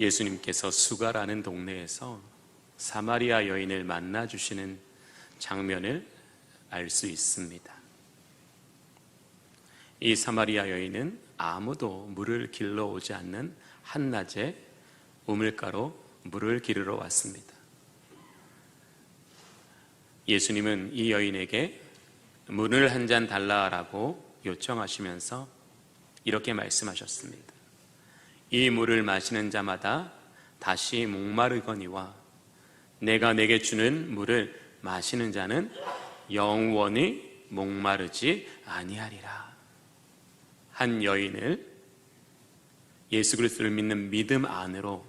예수님께서 수가라는 동네에서 사마리아 여인을 만나 주시는 장면을 알 수 있습니다. 이 사마리아 여인은 아무도 물을 길러 오지 않는 한낮에 우물가로 물을 기르러 왔습니다. 예수님은 이 여인에게 물을 한 잔 달라라고 요청하시면서 이렇게 말씀하셨습니다. 이 물을 마시는 자마다 다시 목마르거니와 내가 내게 주는 물을 마시는 자는 영원히 목마르지 아니하리라. 한 여인을 예수 그리스도를 믿는 믿음 안으로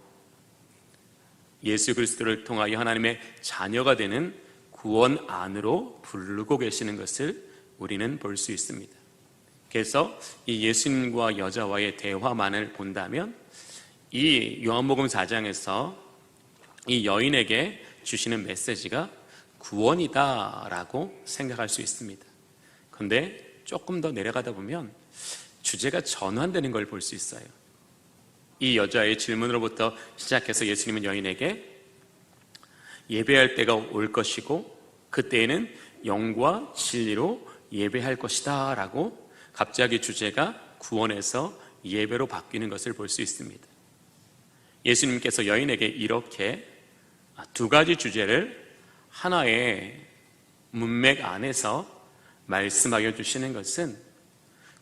예수 그리스도를 통하여 하나님의 자녀가 되는 구원 안으로 부르고 계시는 것을 우리는 볼 수 있습니다. 그래서 이 예수님과 여자와의 대화만을 본다면 이 요한복음 4장에서 이 여인에게 주시는 메시지가 구원이다라고 생각할 수 있습니다. 그런데 조금 더 내려가다 보면 주제가 전환되는 걸 볼 수 있어요. 이 여자의 질문으로부터 시작해서 예수님은 여인에게 예배할 때가 올 것이고 그때에는 영과 진리로 예배할 것이다 라고 갑자기 주제가 구원에서 예배로 바뀌는 것을 볼 수 있습니다. 예수님께서 여인에게 이렇게 두 가지 주제를 하나의 문맥 안에서 말씀하여 주시는 것은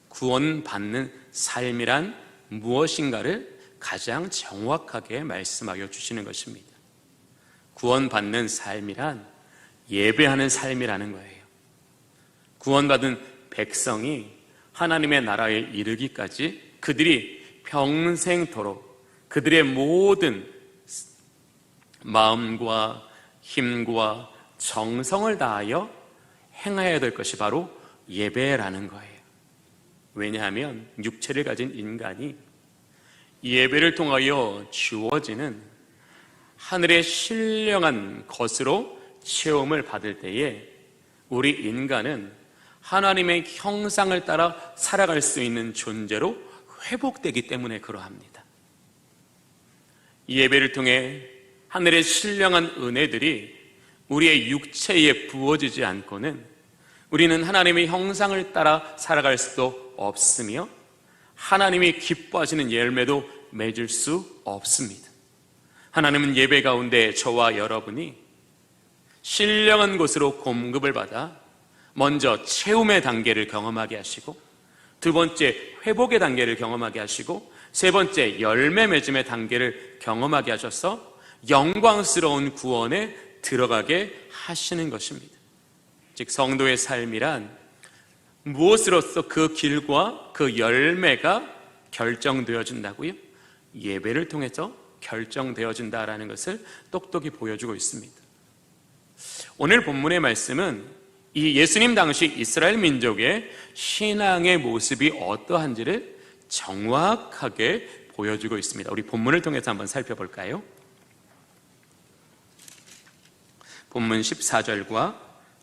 구원받는 삶이란 무엇인가를 가장 정확하게 말씀하여 주시는 것입니다. 구원받는 삶이란 예배하는 삶이라는 거예요. 구원받은 백성이 하나님의 나라에 이르기까지 그들이 평생토록 그들의 모든 마음과 힘과 정성을 다하여 행해야 될 것이 바로 예배라는 거예요. 왜냐하면 육체를 가진 인간이 예배를 통하여 주어지는 하늘의 신령한 것으로 체험을 받을 때에 우리 인간은 하나님의 형상을 따라 살아갈 수 있는 존재로 회복되기 때문에 그러합니다. 이 예배를 통해 하늘의 신령한 은혜들이 우리의 육체에 부어지지 않고는 우리는 하나님의 형상을 따라 살아갈 수도 없으며 하나님이 기뻐하시는 열매도 맺을 수 없습니다. 하나님은 예배 가운데 저와 여러분이 신령한 곳으로 공급을 받아 먼저 채움의 단계를 경험하게 하시고 두 번째 회복의 단계를 경험하게 하시고 세 번째 열매 맺음의 단계를 경험하게 하셔서 영광스러운 구원에 들어가게 하시는 것입니다. 즉 성도의 삶이란 무엇으로서 그 길과 그 열매가 결정되어진다고요? 예배를 통해서 결정되어진다라는 것을 똑똑히 보여주고 있습니다. 오늘 본문의 말씀은 이 예수님 당시 이스라엘 민족의 신앙의 모습이 어떠한지를 정확하게 보여주고 있습니다. 우리 본문을 통해서 한번 살펴볼까요? 본문 14절과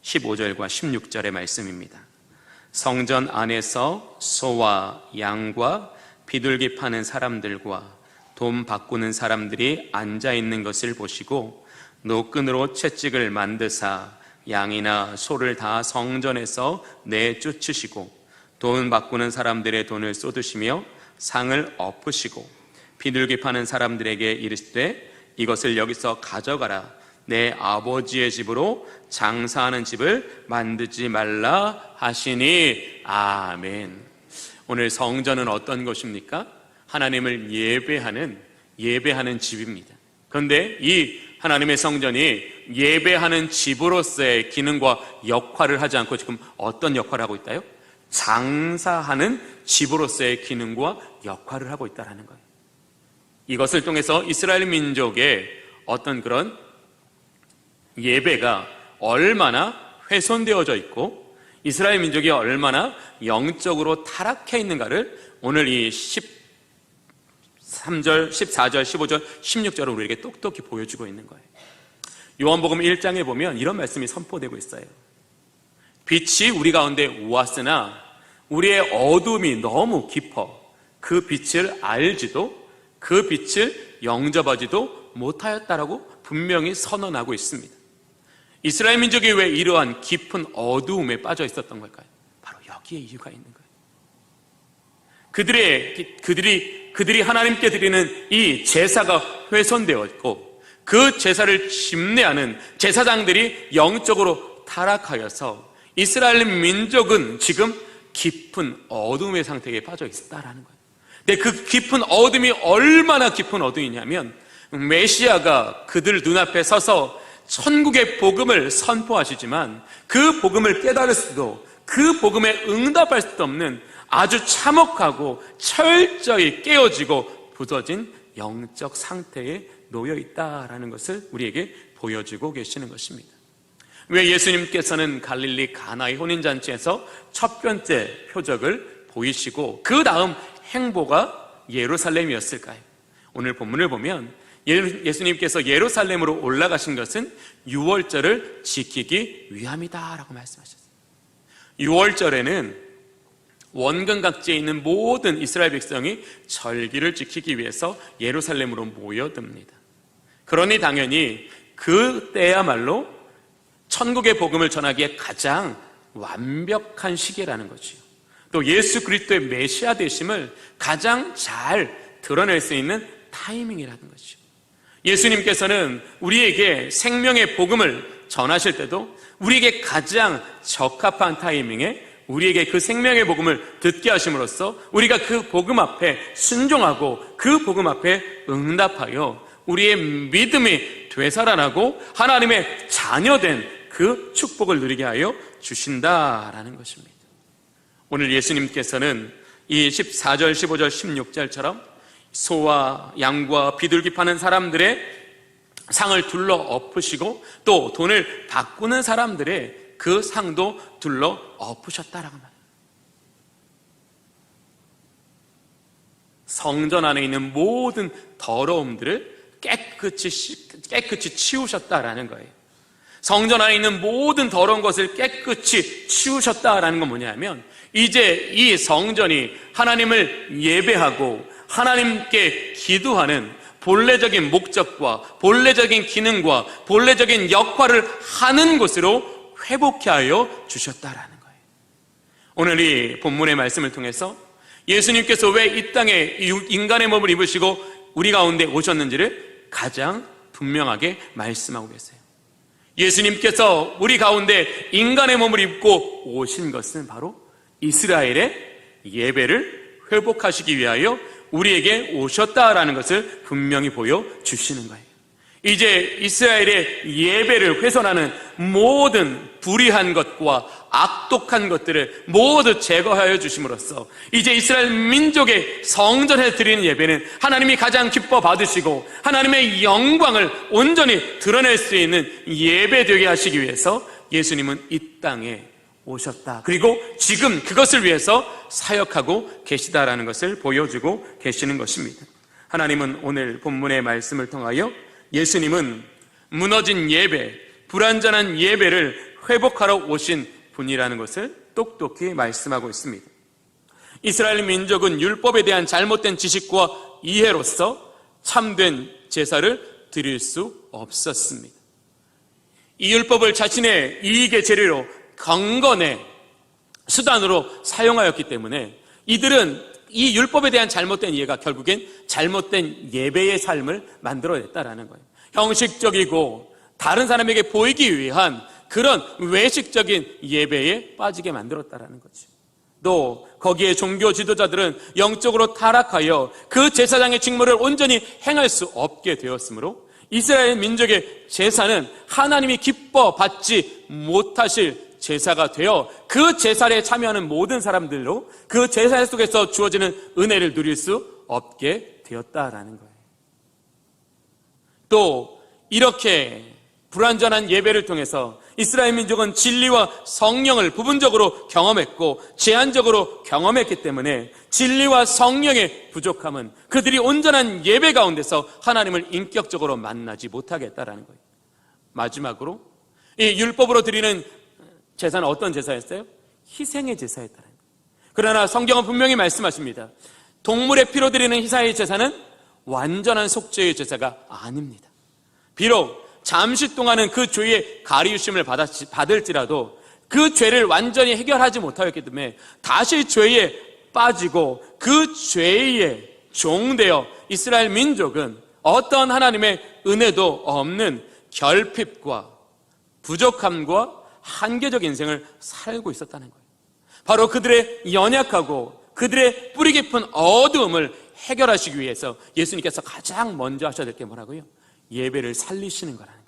15절과 16절의 말씀입니다. 성전 안에서 소와 양과 비둘기 파는 사람들과 돈 바꾸는 사람들이 앉아있는 것을 보시고 노끈으로 채찍을 만드사 양이나 소를 다 성전에서 내쫓으시고 돈 바꾸는 사람들의 돈을 쏟으시며 상을 엎으시고 비둘기 파는 사람들에게 이르시되 이것을 여기서 가져가라. 내 아버지의 집으로 장사하는 집을 만들지 말라 하시니 아멘. 오늘 성전은 어떤 것입니까? 하나님을 예배하는 집입니다. 그런데 이 하나님의 성전이 예배하는 집으로서의 기능과 역할을 하지 않고 지금 어떤 역할을 하고 있다요? 장사하는 집으로서의 기능과 역할을 하고 있다는 거예요. 이것을 통해서 이스라엘 민족의 어떤 그런 예배가 얼마나 훼손되어져 있고 이스라엘 민족이 얼마나 영적으로 타락해 있는가를 오늘 이 13절, 14절, 15절, 16절을 우리에게 똑똑히 보여주고 있는 거예요. 요한복음 1장에 보면 이런 말씀이 선포되고 있어요. 빛이 우리 가운데 왔으나 우리의 어둠이 너무 깊어 그 빛을 알지도 그 빛을 영접하지도 못하였다라고 분명히 선언하고 있습니다. 이스라엘 민족이 왜 이러한 깊은 어두움에 빠져 있었던 걸까요? 바로 여기에 이유가 있는 거예요. 그들이 하나님께 드리는 이 제사가 훼손되었고, 그 제사를 집례하는 제사장들이 영적으로 타락하여서 이스라엘 민족은 지금 깊은 어둠의 상태에 빠져 있다라는 거예요. 근데 그 깊은 어둠이 얼마나 깊은 어둠이냐면, 메시아가 그들 눈앞에 서서 천국의 복음을 선포하시지만 그 복음을 깨달을 수도, 그 복음에 응답할 수도 없는 아주 참혹하고 철저히 깨어지고 부서진 영적 상태에 놓여 있다라는 것을 우리에게 보여주고 계시는 것입니다. 왜 예수님께서는 갈릴리 가나의 혼인잔치에서 첫 번째 표적을 보이시고 그 다음 행보가 예루살렘이었을까요? 오늘 본문을 보면 예수님께서 예루살렘으로 올라가신 것은 유월절을 지키기 위함이다라고 말씀하셨어요. 유월절에는 원근각지에 있는 모든 이스라엘 백성이 절기를 지키기 위해서 예루살렘으로 모여듭니다. 그러니 당연히 그때야말로 천국의 복음을 전하기에 가장 완벽한 시기라는 거지요. 또 예수 그리스도의 메시아 되심을 가장 잘 드러낼 수 있는 타이밍이라는 거죠. 예수님께서는 우리에게 생명의 복음을 전하실 때도 우리에게 가장 적합한 타이밍에 우리에게 그 생명의 복음을 듣게 하심으로써 우리가 그 복음 앞에 순종하고 그 복음 앞에 응답하여 우리의 믿음이 되살아나고 하나님의 자녀된 그 축복을 누리게 하여 주신다라는 것입니다. 오늘 예수님께서는 이 14절, 15절, 16절처럼 소와 양과 비둘기 파는 사람들의 상을 둘러 엎으시고 또 돈을 바꾸는 사람들의 그 상도 둘러 엎으셨다라고 말해요. 성전 안에 있는 모든 더러움들을 깨끗이 치우셨다라는 거예요. 성전 안에 있는 모든 더러운 것을 깨끗이 치우셨다라는 건 뭐냐면, 이제 이 성전이 하나님을 예배하고 하나님께 기도하는 본래적인 목적과 본래적인 기능과 본래적인 역할을 하는 곳으로 회복케 하여 주셨다라는 거예요. 오늘 이 본문의 말씀을 통해서 예수님께서 왜 이 땅에 인간의 몸을 입으시고 우리 가운데 오셨는지를 가장 분명하게 말씀하고 계세요. 예수님께서 우리 가운데 인간의 몸을 입고 오신 것은 바로 이스라엘의 예배를 회복하시기 위하여 우리에게 오셨다라는 것을 분명히 보여주시는 거예요. 이제 이스라엘의 예배를 훼손하는 모든 불의한 것과 악독한 것들을 모두 제거하여 주심으로써 이제 이스라엘 민족의 성전에 드리는 예배는 하나님이 가장 기뻐 받으시고 하나님의 영광을 온전히 드러낼 수 있는 예배되게 하시기 위해서 예수님은 이 땅에 오셨다. 그리고 지금 그것을 위해서 사역하고 계시다라는 것을 보여주고 계시는 것입니다. 하나님은 오늘 본문의 말씀을 통하여 예수님은 무너진 예배, 불완전한 예배를 회복하러 오신 분이라는 것을 똑똑히 말씀하고 있습니다. 이스라엘 민족은 율법에 대한 잘못된 지식과 이해로서 참된 제사를 드릴 수 없었습니다. 이 율법을 자신의 이익의 재료로 경건의 수단으로 사용하였기 때문에 이들은 이 율법에 대한 잘못된 이해가 결국엔 잘못된 예배의 삶을 만들어냈다라는 거예요. 형식적이고 다른 사람에게 보이기 위한 그런 외식적인 예배에 빠지게 만들었다라는 거죠. 또 거기에 종교 지도자들은 영적으로 타락하여 그 제사장의 직무를 온전히 행할 수 없게 되었으므로 이스라엘 민족의 제사는 하나님이 기뻐 받지 못하실 제사가 되어 그 제사에 참여하는 모든 사람들로 그 제사 속에서 주어지는 은혜를 누릴 수 없게 되었다라는 거예요. 또 이렇게 불완전한 예배를 통해서 이스라엘 민족은 진리와 성령을 부분적으로 경험했고 제한적으로 경험했기 때문에 진리와 성령의 부족함은 그들이 온전한 예배 가운데서 하나님을 인격적으로 만나지 못하게 했다라는 거예요. 마지막으로 이 율법으로 드리는 제사는 어떤 제사였어요? 희생의 제사였다는 거예요. 그러나 성경은 분명히 말씀하십니다. 동물의 피로 드리는 희생의 제사는 완전한 속죄의 제사가 아닙니다. 비록 잠시 동안은 그 죄의 가리우심을 받을지라도 그 죄를 완전히 해결하지 못하였기 때문에 다시 죄에 빠지고 그 죄의 종되어 이스라엘 민족은 어떤 하나님의 은혜도 없는 결핍과 부족함과 한계적 인생을 살고 있었다는 거예요. 바로 그들의 연약하고 그들의 뿌리 깊은 어두움을 해결하시기 위해서 예수님께서 가장 먼저 하셔야 될 게 뭐라고요? 예배를 살리시는 거라는 거예요.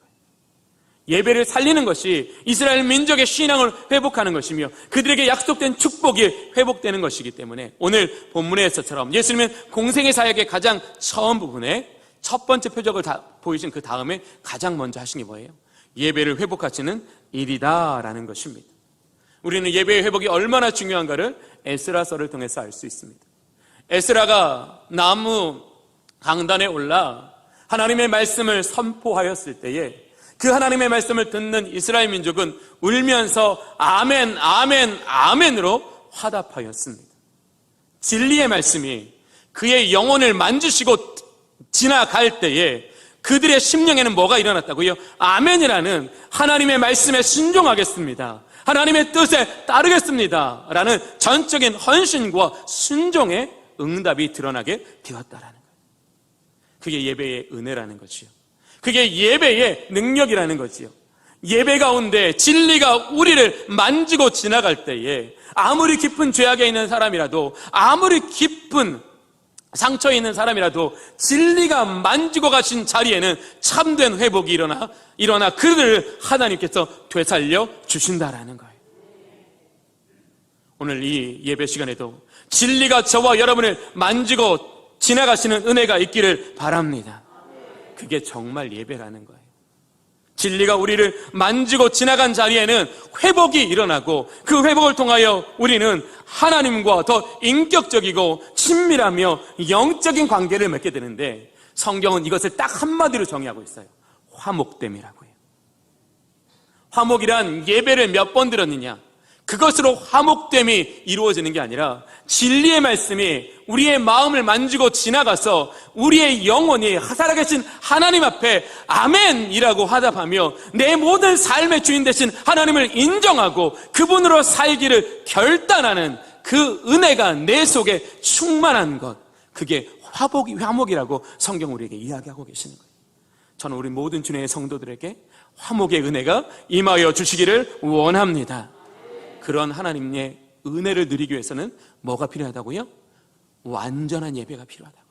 예배를 살리는 것이 이스라엘 민족의 신앙을 회복하는 것이며 그들에게 약속된 축복이 회복되는 것이기 때문에 오늘 본문에서처럼 예수님은 공생의 사역의 가장 처음 부분에 첫 번째 표적을 보이신 그 다음에 가장 먼저 하신 게 뭐예요? 예배를 회복하시는 일이다라는 것입니다. 우리는 예배의 회복이 얼마나 중요한가를 에스라서를 통해서 알 수 있습니다. 에스라가 나무 강단에 올라 하나님의 말씀을 선포하였을 때에 그 하나님의 말씀을 듣는 이스라엘 민족은 울면서 아멘, 아멘, 아멘으로 화답하였습니다. 진리의 말씀이 그의 영혼을 만지시고 지나갈 때에 그들의 심령에는 뭐가 일어났다고요? 아멘이라는 하나님의 말씀에 순종하겠습니다, 하나님의 뜻에 따르겠습니다 라는 전적인 헌신과 순종의 응답이 드러나게 되었다라는 거예요. 그게 예배의 은혜라는 거지요. 그게 예배의 능력이라는 거지요. 예배 가운데 진리가 우리를 만지고 지나갈 때에 아무리 깊은 죄악에 있는 사람이라도, 아무리 깊은 상처에 있는 사람이라도 진리가 만지고 가신 자리에는 참된 회복이 일어나 그들을 하나님께서 되살려 주신다라는 거예요. 오늘 이 예배 시간에도 진리가 저와 여러분을 만지고 지나가시는 은혜가 있기를 바랍니다. 그게 정말 예배라는 거예요. 진리가 우리를 만지고 지나간 자리에는 회복이 일어나고 그 회복을 통하여 우리는 하나님과 더 인격적이고 친밀하며 영적인 관계를 맺게 되는데, 성경은 이것을 딱 한마디로 정의하고 있어요. 화목됨이라고 해요. 화목이란 예배를 몇 번 들었느냐, 그것으로 화목됨이 이루어지는 게 아니라 진리의 말씀이 우리의 마음을 만지고 지나가서 우리의 영혼이 살아계신 하나님 앞에 아멘이라고 화답하며 내 모든 삶의 주인 되신 하나님을 인정하고 그분으로 살기를 결단하는 그 은혜가 내 속에 충만한 것, 그게 화목이라고 성경 우리에게 이야기하고 계시는 거예요. 저는 우리 모든 주님의 성도들에게 화목의 은혜가 임하여 주시기를 원합니다. 그런 하나님의 은혜를 누리기 위해서는 뭐가 필요하다고요? 완전한 예배가 필요하다고요.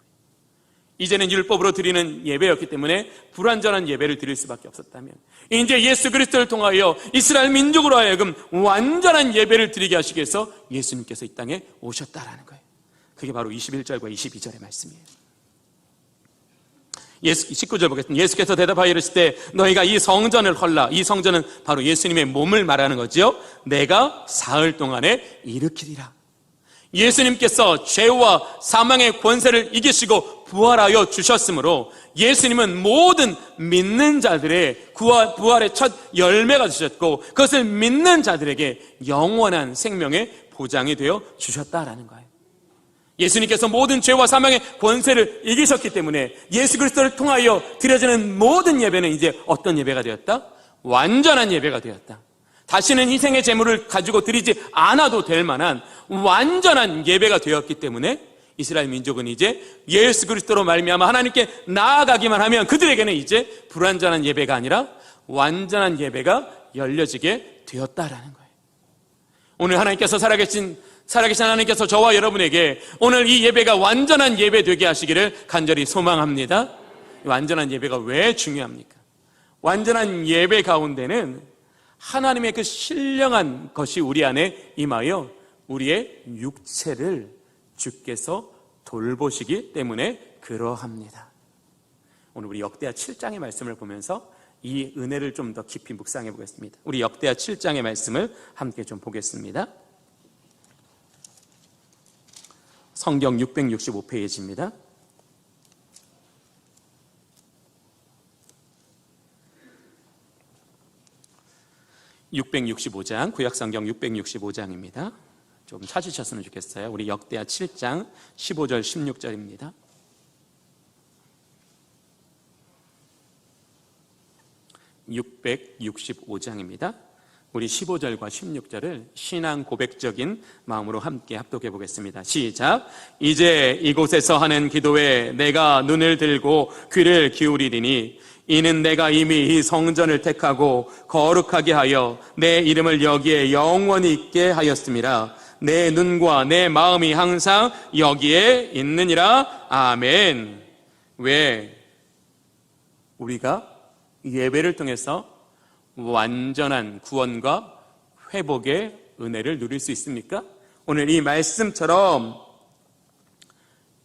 이제는 율법으로 드리는 예배였기 때문에 불완전한 예배를 드릴 수밖에 없었다면, 이제 예수 그리스도를 통하여 이스라엘 민족으로 하여금 완전한 예배를 드리게 하시기 위해서 예수님께서 이 땅에 오셨다라는 거예요. 그게 바로 21절과 22절의 말씀이에요. 19절 보겠습니다. 예수께서 대답하여 이르시되 너희가 이 성전을 헐라. 이 성전은 바로 예수님의 몸을 말하는 거지요. 내가 사흘 동안에 일으키리라. 예수님께서 죄와 사망의 권세를 이기시고 부활하여 주셨으므로 예수님은 모든 믿는 자들의 부활의 첫 열매가 되셨고 그것을 믿는 자들에게 영원한 생명의 보장이 되어 주셨다라는 거예요. 예수님께서 모든 죄와 사망의 권세를 이기셨기 때문에 예수 그리스도를 통하여 드려지는 모든 예배는 이제 어떤 예배가 되었다? 완전한 예배가 되었다. 다시는 희생의 제물을 가지고 드리지 않아도 될 만한 완전한 예배가 되었기 때문에 이스라엘 민족은 이제 예수 그리스도로 말미암아 하나님께 나아가기만 하면 그들에게는 이제 불완전한 예배가 아니라 완전한 예배가 열려지게 되었다라는 거예요. 오늘 하나님께서 살아계신 하나님께서 저와 여러분에게 오늘 이 예배가 완전한 예배 되게 하시기를 간절히 소망합니다. 완전한 예배가 왜 중요합니까? 완전한 예배 가운데는 하나님의 그 신령한 것이 우리 안에 임하여 우리의 육체를 주께서 돌보시기 때문에 그러합니다. 오늘 우리 역대하 7장의 말씀을 보면서 이 은혜를 좀 더 깊이 묵상해 보겠습니다. 우리 역대하 7장의 말씀을 함께 좀 보겠습니다. 성경 665페이지입니다. (665장) 구약성경 665장입니다. 좀 찾으셨으면 좋겠어요. 우리 역대하 7장 15절 16절입니다. 665장입니다. 우리 15절과 16절을 신앙 고백적인 마음으로 함께 합독해 보겠습니다. 시작. 이제 이곳에서 하는 기도에 내가 눈을 들고 귀를 기울이리니 이는 내가 이미 이 성전을 택하고 거룩하게 하여 내 이름을 여기에 영원히 있게 하였음이라. 내 눈과 내 마음이 항상 여기에 있느니라. 아멘. 왜 우리가 예배를 통해서 완전한 구원과 회복의 은혜를 누릴 수 있습니까? 오늘 이 말씀처럼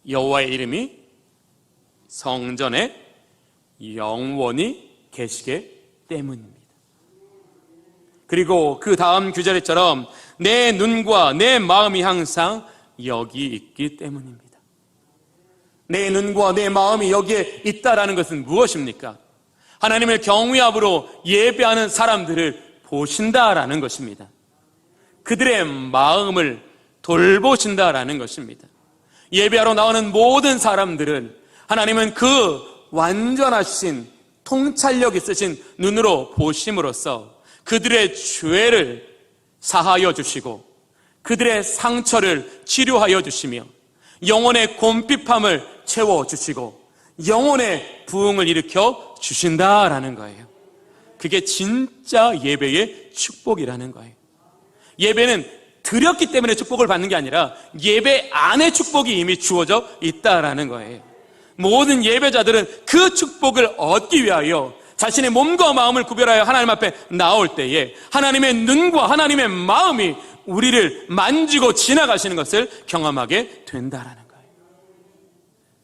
여호와의 이름이 성전에 영원히 계시기 때문입니다. 그리고 그 다음 구절처럼 내 눈과 내 마음이 항상 여기 있기 때문입니다. 내 눈과 내 마음이 여기에 있다라는 것은 무엇입니까? 하나님을 경외함으로 예배하는 사람들을 보신다라는 것입니다. 그들의 마음을 돌보신다라는 것입니다. 예배하러 나오는 모든 사람들은 하나님은 그 완전하신 통찰력 있으신 눈으로 보심으로써 그들의 죄를 사하여 주시고 그들의 상처를 치료하여 주시며 영혼의 곰핍함을 채워주시고 영혼의 부흥을 일으켜 주신다라는 거예요. 그게 진짜 예배의 축복이라는 거예요. 예배는 드렸기 때문에 축복을 받는 게 아니라 예배 안에 축복이 이미 주어져 있다라는 거예요. 모든 예배자들은 그 축복을 얻기 위하여 자신의 몸과 마음을 구별하여 하나님 앞에 나올 때에 하나님의 눈과 하나님의 마음이 우리를 만지고 지나가시는 것을 경험하게 된다라는 거예요.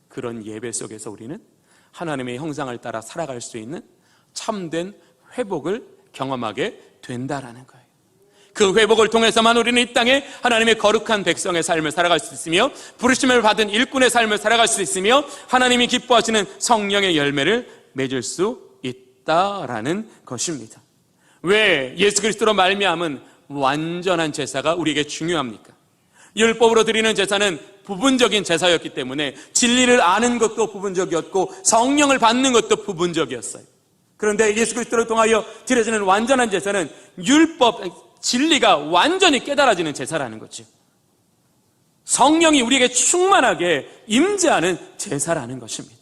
그런 예배 속에서 우리는 하나님의 형상을 따라 살아갈 수 있는 참된 회복을 경험하게 된다라는 거예요. 그 회복을 통해서만 우리는 이 땅에 하나님의 거룩한 백성의 삶을 살아갈 수 있으며 부르심을 받은 일꾼의 삶을 살아갈 수 있으며 하나님이 기뻐하시는 성령의 열매를 맺을 수 있다라는 것입니다. 왜 예수 그리스도로 말미암은 완전한 제사가 우리에게 중요합니까? 율법으로 드리는 제사는 부분적인 제사였기 때문에 진리를 아는 것도 부분적이었고 성령을 받는 것도 부분적이었어요. 그런데 예수 그리스도를 통하여 드려지는 완전한 제사는 율법, 진리가 완전히 깨달아지는 제사라는 거죠. 성령이 우리에게 충만하게 임재하는 제사라는 것입니다.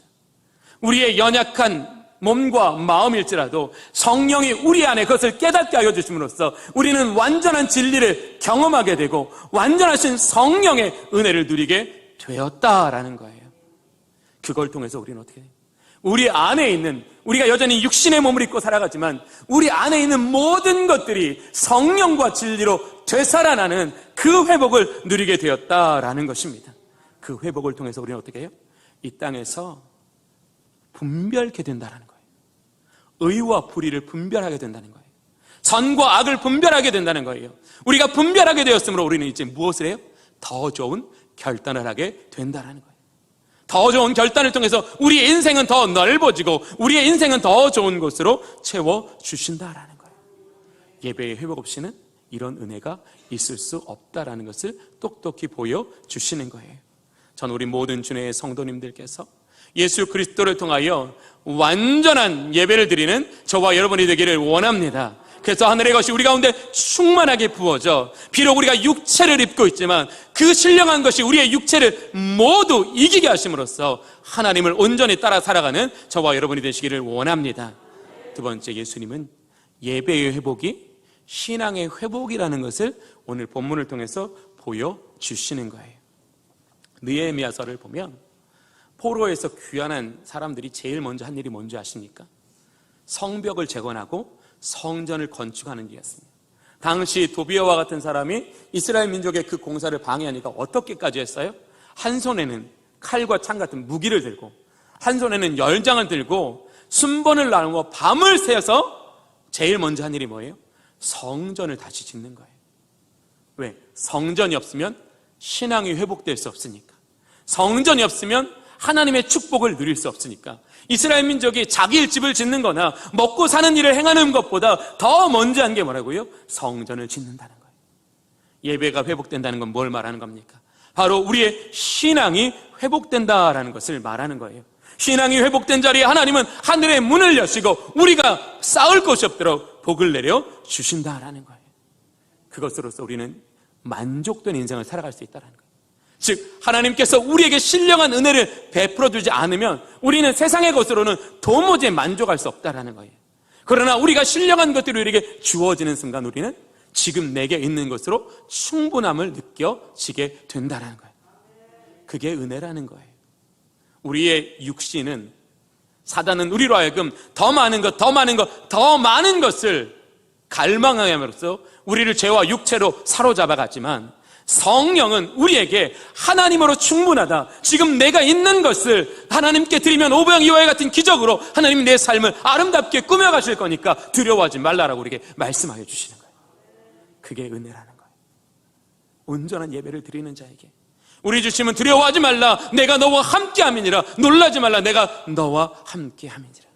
우리의 연약한 몸과 마음일지라도 성령이 우리 안에 그것을 깨닫게 하여 주심으로써 우리는 완전한 진리를 경험하게 되고 완전하신 성령의 은혜를 누리게 되었다라는 거예요. 그걸 통해서 우리는 어떻게 해요? 우리 안에 있는, 우리가 여전히 육신의 몸을 입고 살아가지만 우리 안에 있는 모든 것들이 성령과 진리로 되살아나는 그 회복을 누리게 되었다라는 것입니다. 그 회복을 통해서 우리는 어떻게 해요? 이 땅에서 분별케 된다는 거예요. 의와 불의를 분별하게 된다는 거예요. 선과 악을 분별하게 된다는 거예요. 우리가 분별하게 되었으므로 우리는 이제 무엇을 해요? 더 좋은 결단을 하게 된다는 거예요. 더 좋은 결단을 통해서 우리의 인생은 더 넓어지고 우리의 인생은 더 좋은 곳으로 채워주신다는 거예요. 예배의 회복 없이는 이런 은혜가 있을 수 없다는 것을 똑똑히 보여주시는 거예요. 전 우리 모든 주님의 성도님들께서 예수 그리스도를 통하여 완전한 예배를 드리는 저와 여러분이 되기를 원합니다. 그래서 하늘의 것이 우리 가운데 충만하게 부어져 비록 우리가 육체를 입고 있지만 그 신령한 것이 우리의 육체를 모두 이기게 하심으로써 하나님을 온전히 따라 살아가는 저와 여러분이 되시기를 원합니다. 두 번째, 예수님은 예배의 회복이 신앙의 회복이라는 것을 오늘 본문을 통해서 보여주시는 거예요. 느헤미야서를 보면 포로에서 귀환한 사람들이 제일 먼저 한 일이 뭔지 아십니까? 성벽을 재건하고 성전을 건축하는 일이었습니다. 당시 도비아와 같은 사람이 이스라엘 민족의 그 공사를 방해하니까 어떻게까지 했어요? 한 손에는 칼과 창 같은 무기를 들고 한 손에는 열장을 들고 순번을 나누어 밤을 새어서 제일 먼저 한 일이 뭐예요? 성전을 다시 짓는 거예요. 왜? 성전이 없으면 신앙이 회복될 수 없으니까. 성전이 없으면 하나님의 축복을 누릴 수 없으니까. 이스라엘 민족이 자기 집을 짓는 거나 먹고 사는 일을 행하는 것보다 더 먼저 한 게 뭐라고요? 성전을 짓는다는 거예요. 예배가 회복된다는 건 뭘 말하는 겁니까? 바로 우리의 신앙이 회복된다라는 것을 말하는 거예요. 신앙이 회복된 자리에 하나님은 하늘의 문을 여시고 우리가 쌓을 곳이 없도록 복을 내려 주신다라는 거예요. 그것으로서 우리는 만족된 인생을 살아갈 수 있다는 거예요. 즉 하나님께서 우리에게 신령한 은혜를 베풀어 주지 않으면 우리는 세상의 것으로는 도무지 만족할 수 없다라는 거예요. 그러나 우리가 신령한 것들이 우리에게 주어지는 순간 우리는 지금 내게 있는 것으로 충분함을 느껴지게 된다는 거예요. 그게 은혜라는 거예요. 우리의 육신은, 사단은 우리로 하여금 더 많은 것, 더 많은 것, 더 많은 것을 갈망하게 함으로써 우리를 죄와 육체로 사로잡아 갔지만, 성령은 우리에게 하나님으로 충분하다, 지금 내가 있는 것을 하나님께 드리면 오병 이어와 같은 기적으로 하나님이 내 삶을 아름답게 꾸며가실 거니까 두려워하지 말라라고 우리에게 말씀하여 주시는 거예요. 그게 은혜라는 거예요. 온전한 예배를 드리는 자에게 우리 주님은 두려워하지 말라, 내가 너와 함께함이니라. 놀라지 말라, 내가 너와 함께함이니라.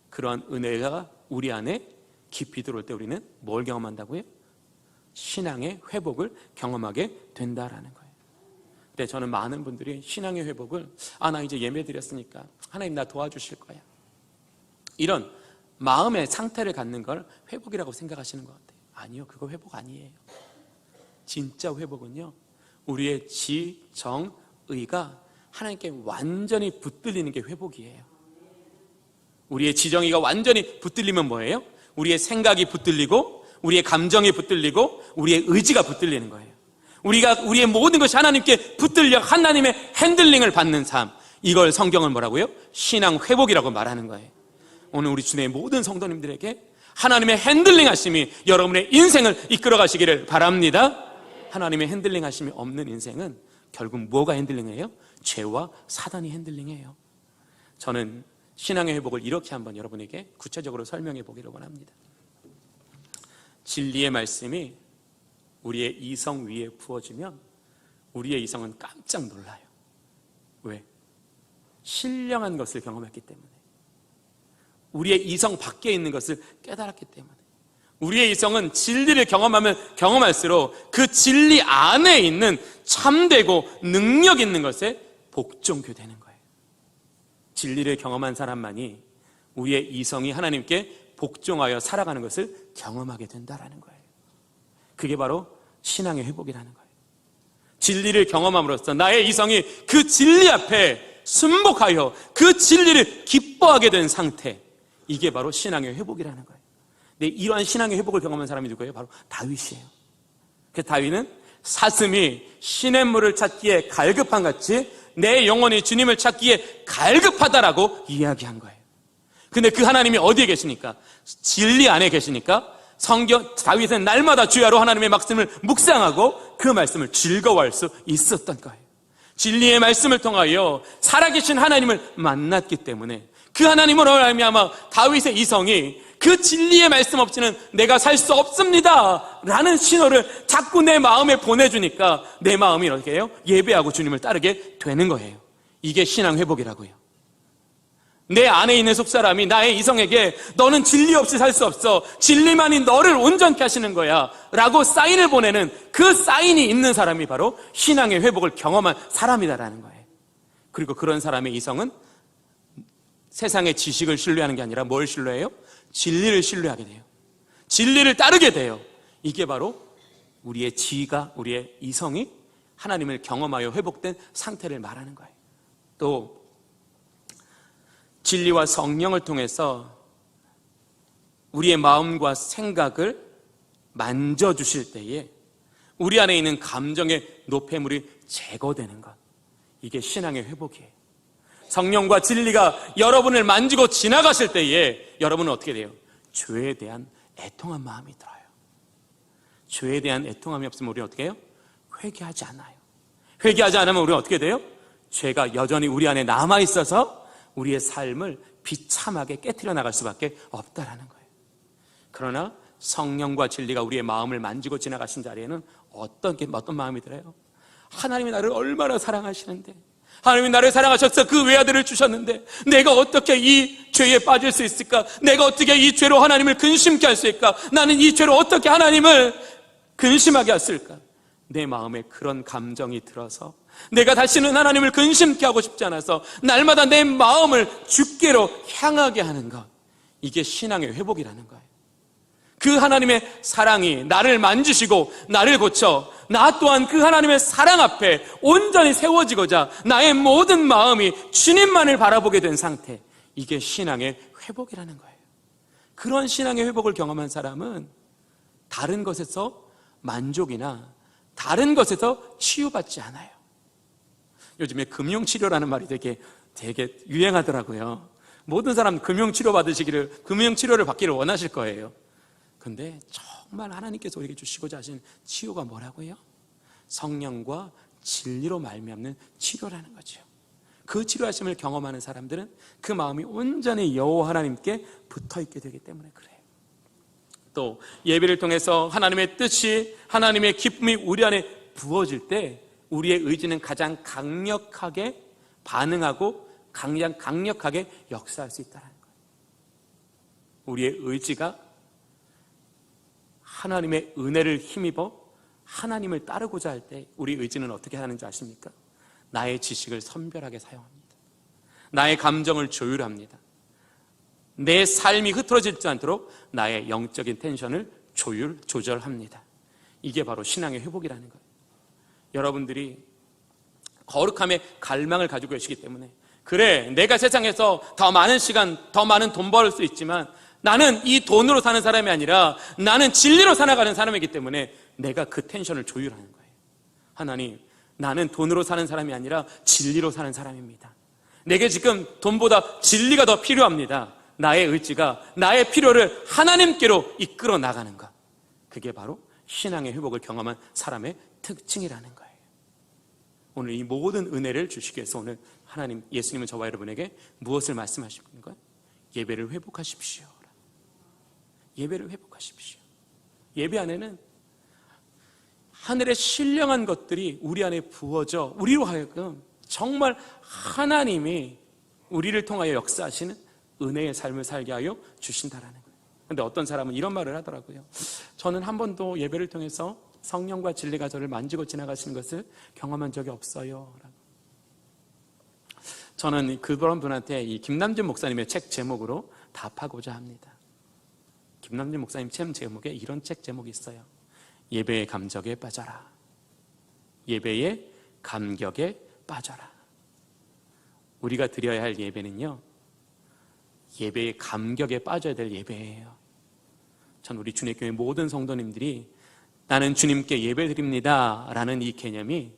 그러한 은혜가 우리 안에 깊이 들어올 때 우리는 뭘 경험한다고요? 신앙의 회복을 경험하게 된다라는 거예요. 근데 저는 많은 분들이 신앙의 회복을 나 이제 예배 드렸으니까 하나님 나 도와주실 거야, 이런 마음의 상태를 갖는 걸 회복이라고 생각하시는 것 같아요. 아니요, 그거 회복 아니에요. 진짜 회복은요, 우리의 지, 정, 의가 하나님께 완전히 붙들리는 게 회복이에요. 우리의 지정의가 완전히 붙들리면 뭐예요? 우리의 생각이 붙들리고 우리의 감정이 붙들리고 우리의 의지가 붙들리는 거예요. 우리의 모든 것이 하나님께 붙들려 하나님의 핸들링을 받는 삶, 이걸 성경은 뭐라고요? 신앙 회복이라고 말하는 거예요. 오늘 우리 주님의 모든 성도님들에게 하나님의 핸들링 하심이 여러분의 인생을 이끌어 가시기를 바랍니다. 하나님의 핸들링 하심이 없는 인생은 결국 뭐가 핸들링이에요? 죄와 사단이 핸들링이에요. 저는 신앙의 회복을 이렇게 한번 여러분에게 구체적으로 설명해 보기를 원합니다. 진리의 말씀이 우리의 이성 위에 부어지면 우리의 이성은 깜짝 놀라요. 왜? 신령한 것을 경험했기 때문에, 우리의 이성 밖에 있는 것을 깨달았기 때문에. 우리의 이성은 진리를 경험하면 경험할수록 그 진리 안에 있는 참되고 능력 있는 것에 복종케 되는 거예요. 진리를 경험한 사람만이 우리의 이성이 하나님께 복종하여 살아가는 것을 경험하게 된다라는 거예요. 그게 바로 신앙의 회복이라는 거예요. 진리를 경험함으로써 나의 이성이 그 진리 앞에 순복하여 그 진리를 기뻐하게 된 상태, 이게 바로 신앙의 회복이라는 거예요. 근데 이러한 신앙의 회복을 경험한 사람이 누구예요? 바로 다윗이에요. 그 다윗은 사슴이 시냇물을 찾기에 갈급한 같이 내 영혼이 주님을 찾기에 갈급하다라고 이야기한 거예요. 근데 그 하나님이 어디에 계시니까? 진리 안에 계시니까 다윗은 날마다 주야로 하나님의 말씀을 묵상하고 그 말씀을 즐거워할 수 있었던 거예요. 진리의 말씀을 통하여 살아계신 하나님을 만났기 때문에 그 하나님으로 말미암아 다윗의 이성이 그 진리의 말씀 없이는 내가 살 수 없습니다 라는 신호를 자꾸 내 마음에 보내주니까 내 마음이 어떻게 해요? 예배하고 주님을 따르게 되는 거예요. 이게 신앙 회복이라고요. 내 안에 있는 속사람이 나의 이성에게 너는 진리 없이 살 수 없어, 진리만이 너를 온전케 하시는 거야 라고 사인을 보내는 그 사인이 있는 사람이 바로 신앙의 회복을 경험한 사람이다라는 거예요. 그리고 그런 사람의 이성은 세상의 지식을 신뢰하는 게 아니라 뭘 신뢰해요? 진리를 신뢰하게 돼요. 진리를 따르게 돼요. 이게 바로 우리의 지가, 우리의 이성이 하나님을 경험하여 회복된 상태를 말하는 거예요. 또 진리와 성령을 통해서 우리의 마음과 생각을 만져주실 때에 우리 안에 있는 감정의 노폐물이 제거되는 것, 이게 신앙의 회복이에요. 성령과 진리가 여러분을 만지고 지나가실 때에 여러분은 어떻게 돼요? 죄에 대한 애통한 마음이 들어요. 죄에 대한 애통함이 없으면 우리는 어떻게 해요? 회개하지 않아요. 회개하지 않으면 우리는 어떻게 돼요? 죄가 여전히 우리 안에 남아있어서 우리의 삶을 비참하게 깨트려 나갈 수밖에 없다라는 거예요. 그러나 성령과 진리가 우리의 마음을 만지고 지나가신 자리에는 어떤 마음이 들어요? 하나님이 나를 얼마나 사랑하시는데, 하나님이 나를 사랑하셔서 그 외아들을 주셨는데 내가 어떻게 이 죄에 빠질 수 있을까? 내가 어떻게 이 죄로 하나님을 근심케 할 수 있을까? 나는 이 죄로 어떻게 하나님을 근심하게 했을까? 내 마음에 그런 감정이 들어서 내가 다시는 하나님을 근심케 하고 싶지 않아서 날마다 내 마음을 주께로 향하게 하는 것, 이게 신앙의 회복이라는 거예요. 그 하나님의 사랑이 나를 만지시고 나를 고쳐 나 또한 그 하나님의 사랑 앞에 온전히 세워지고자 나의 모든 마음이 주님만을 바라보게 된 상태, 이게 신앙의 회복이라는 거예요. 그런 신앙의 회복을 경험한 사람은 다른 것에서 만족이나 다른 것에서 치유받지 않아요. 요즘에 금융치료라는 말이 되게 유행하더라고요. 모든 사람 금융치료를 받기를 원하실 거예요. 근데 정말 하나님께서 우리에게 주시고자 하신 치유가 뭐라고요? 성령과 진리로 말미암는 치료라는 거죠. 그 치료하심을 경험하는 사람들은 그 마음이 온전히 여호와 하나님께 붙어있게 되기 때문에 그래요. 또 예배를 통해서 하나님의 뜻이, 하나님의 기쁨이 우리 안에 부어질 때 우리의 의지는 가장 강력하게 반응하고 가장 강력하게 역사할 수 있다는 거예요. 우리의 의지가 하나님의 은혜를 힘입어 하나님을 따르고자 할 때 우리 의지는 어떻게 하는지 아십니까? 나의 지식을 선별하게 사용합니다. 나의 감정을 조율합니다. 내 삶이 흐트러지지 않도록 나의 영적인 텐션을 조절합니다. 이게 바로 신앙의 회복이라는 거예요. 여러분들이 거룩함에 갈망을 가지고 계시기 때문에, 그래, 내가 세상에서 더 많은 시간, 더 많은 돈 벌 수 있지만 나는 이 돈으로 사는 사람이 아니라 나는 진리로 살아가는 사람이기 때문에 내가 그 텐션을 조율하는 거예요. 하나님, 나는 돈으로 사는 사람이 아니라 진리로 사는 사람입니다. 내게 지금 돈보다 진리가 더 필요합니다. 나의 의지가 나의 필요를 하나님께로 이끌어 나가는 것, 그게 바로 신앙의 회복을 경험한 사람의 특징이라는 거예요. 오늘 이 모든 은혜를 주시기 위해서 오늘 하나님, 예수님은 저와 여러분에게 무엇을 말씀하시는 거예요? 예배를 회복하십시오. 예배를 회복하십시오. 예배 안에는 하늘의 신령한 것들이 우리 안에 부어져 우리로 하여금 정말 하나님이 우리를 통하여 역사하시는 은혜의 삶을 살게 하여 주신다라는 거예요. 그런데 어떤 사람은 이런 말을 하더라고요. 저는 한 번도 예배를 통해서 성령과 진리가 저를 만지고 지나가시는 것을 경험한 적이 없어요. 저는 그런 분한테 이 김남준 목사님의 책 제목으로 답하고자 합니다. 김남준 목사님 책 제목에 이런 책 제목이 있어요. 예배의 감격에 빠져라. 예배의 감격에 빠져라. 우리가 드려야 할 예배는요, 예배의 감격에 빠져야 될 예배예요. 전 우리 주님교회 모든 성도님들이 나는 주님께 예배 드립니다 라는 이 개념이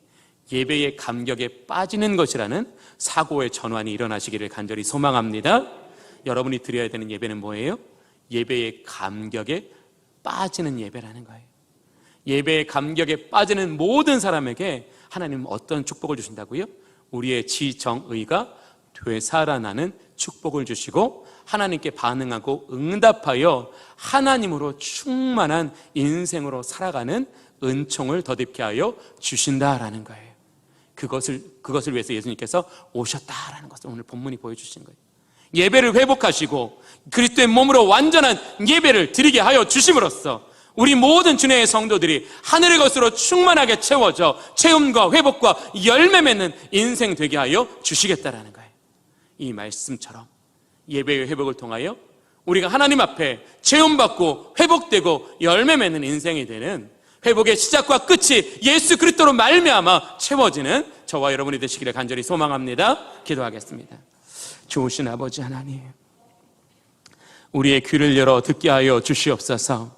예배의 감격에 빠지는 것이라는 사고의 전환이 일어나시기를 간절히 소망합니다. 여러분이 드려야 되는 예배는 뭐예요? 예배의 감격에 빠지는 예배라는 거예요. 예배의 감격에 빠지는 모든 사람에게 하나님은 어떤 축복을 주신다고요? 우리의 지정의가 되살아나는 축복을 주시고 하나님께 반응하고 응답하여 하나님으로 충만한 인생으로 살아가는 은총을 덧입게 하여 주신다라는 거예요. 그것을 위해서 예수님께서 오셨다라는 것을 오늘 본문이 보여주신 거예요. 예배를 회복하시고 그리스도의 몸으로 완전한 예배를 드리게 하여 주심으로써 우리 모든 주님의 성도들이 하늘의 것으로 충만하게 채워져 체험과 회복과 열매 맺는 인생 되게 하여 주시겠다라는 거예요. 이 말씀처럼 예배의 회복을 통하여 우리가 하나님 앞에 체험받고 회복되고 열매 맺는 인생이 되는, 회복의 시작과 끝이 예수 그리스도로 말미암아 채워지는 저와 여러분이 되시기를 간절히 소망합니다. 기도하겠습니다. 좋으신 아버지 하나님, 우리의 귀를 열어 듣게 하여 주시옵소서.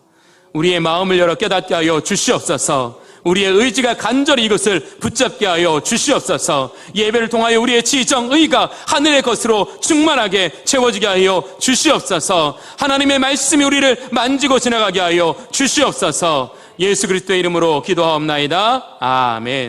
우리의 마음을 열어 깨닫게 하여 주시옵소서. 우리의 의지가 간절히 이것을 붙잡게 하여 주시옵소서. 예배를 통하여 우리의 지정의가 하늘의 것으로 충만하게 채워지게 하여 주시옵소서. 하나님의 말씀이 우리를 만지고 지나가게 하여 주시옵소서. 예수 그리스도의 이름으로 기도하옵나이다. 아멘.